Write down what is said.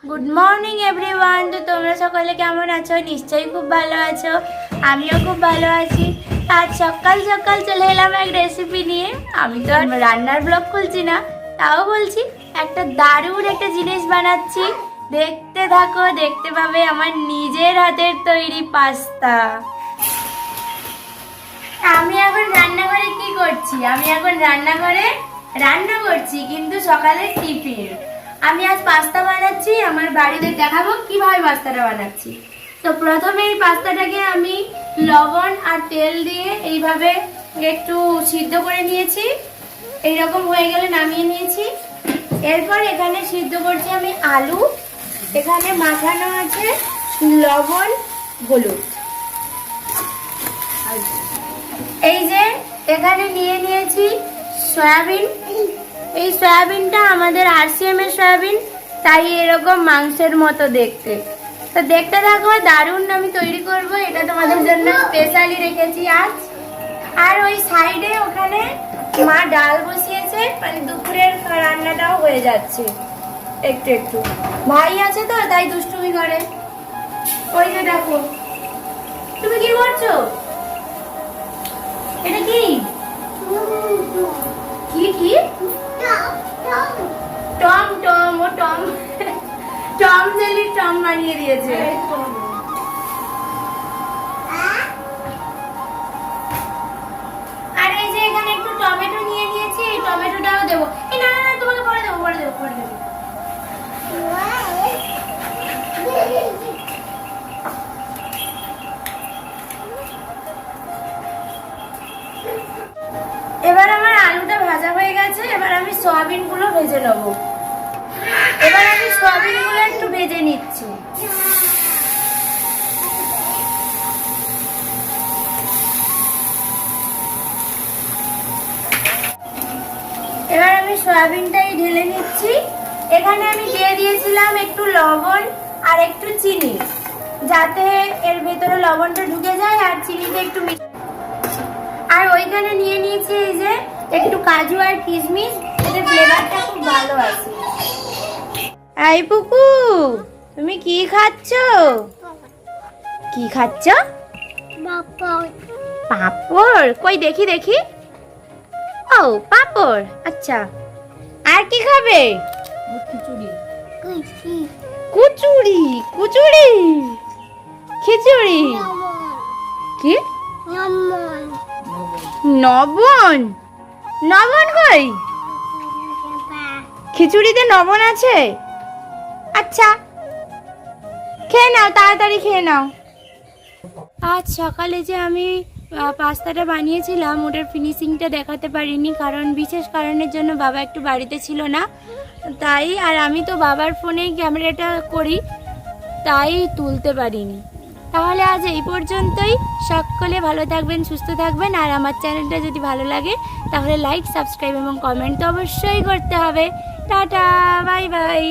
Good morning everyone. তো তোমরা সকলে কেমন আছো? নিশ্চয়ই খুব ভালো আছো, আমিও খুব ভালো আছি। আজ সকাল সকাল চলে এলাম এক রেসিপি নিয়ে। আমি তো আর রান্নার ব্লগ খুলছি না, তাও বলছি একটা দারুণ একটা জিনিস বানাচ্ছি। দেখতে থাকো, দেখতে পাবে আমার নিজের হাতের তৈরি পাস্তা। আমি এখন রান্নাঘরে কি করছি? আমি এখন রান্নাঘরে রান্না করছি, কিন্তু সকালের টিফিন। আমি আজ পাস্তা বানাচ্ছি, আমার বাড়িতে দেখাবো কিভাবে পাস্তাটা বানাচ্ছি। তো প্রথমে এই পাস্তাটাকে আমি লবণ আর তেল দিয়ে এইভাবে একটু সিদ্ধ করে নিয়েছি। এইরকম হয়ে গেলে নামিয়ে নিয়েছি। এরপর এখানে সিদ্ধ করছি আমি আলু। এখানে মাখানো আছে লবণ, হলুদ। এই যে এখানে নিয়ে নিয়েছি সয়াবিন। এই সয়াবিনটা আমাদের আরসিএম এর সয়াবিন, তাই এরকম মাংসের মতো দেখতে। তো দেখতে থাকো, দারুণ আমি তৈরি করব, এটা তোমাদের জন্য স্পেশালি রেখেছি আজ। আর ওই সাইডে ওখানে মা ডাল বসিয়েছে, মানে দুপুরের রান্নাটাও হয়ে যাচ্ছে একটু একটু। ভাই আছে তো, তাই দুষ্টুমি করে। ওই যে দেখো, তুমি কি করছো? এটা কি কি কি? টম টম, ও টম টম জেলি টম বানিয়ে দিয়েছে। আর এই যে এখানে একটু টমেটো নিয়ে নিয়েছি, এই টমেটোটাও দেবো। এই না না না, তোমাকে পরে দেবো, পরে দেবো, পরে দেবো। এবার আমার আলুটা ভাজা হয়ে গেছে, এবার আমি সয়াবিন গুলো ভেজে নেবো। এবার আমি সয়াবিন গুলো একটু ভেজে নিচ্ছি। এবার আমি সয়াবিনটাই ঢেলে নিচ্ছি। এখানে আমি দিয়ে দিয়েছিলাম একটু লবণ আর একটু চিনি, যাতে এর ভেতরে লবণটা ঢুকে যায় আর চিনিটা একটু মিষ্টি। আর ওইখানে নিয়ে নিয়েছি এই যে একটু কাজু আর কিশমিশ, এতে ফ্লেভারটা খুব ভালো আছে। এই পুকু, তুমি কি খাচ্ছ? কি খাচ্ছ? পাপড়? কই দেখি দেখি। ও পাপড়, আচ্ছা। আর কি খাবে? কুচুরি। কুচুরি, খিচুড়ি। কি? লবণ? লবণ কই? খিচুড়িতে লবণ আছে? আচ্ছা, খেয়ে নাও, তাড়াতাড়ি খেয়ে নাও। আজ সকালে যে আমি পাস্তাটা বানিয়েছিলাম, ওটার ফিনিশিংটা দেখাতে পারিনি, কারণ বিশেষ কারণের জন্য বাবা একটু বাড়িতে ছিল না, তাই। আর আমি তো বাবার ফোনেই ক্যামেরাটা করি, তাই তুলতে পারিনি। তাহলে আজ এই পর্যন্তই। সকলে ভালো থাকবেন, সুস্থ থাকবেন। আর আমার চ্যানেলটা যদি ভালো লাগে তাহলে লাইক, সাবস্ক্রাইব এবং কমেন্ট তো অবশ্যই করতে হবে। Tata, bye bye.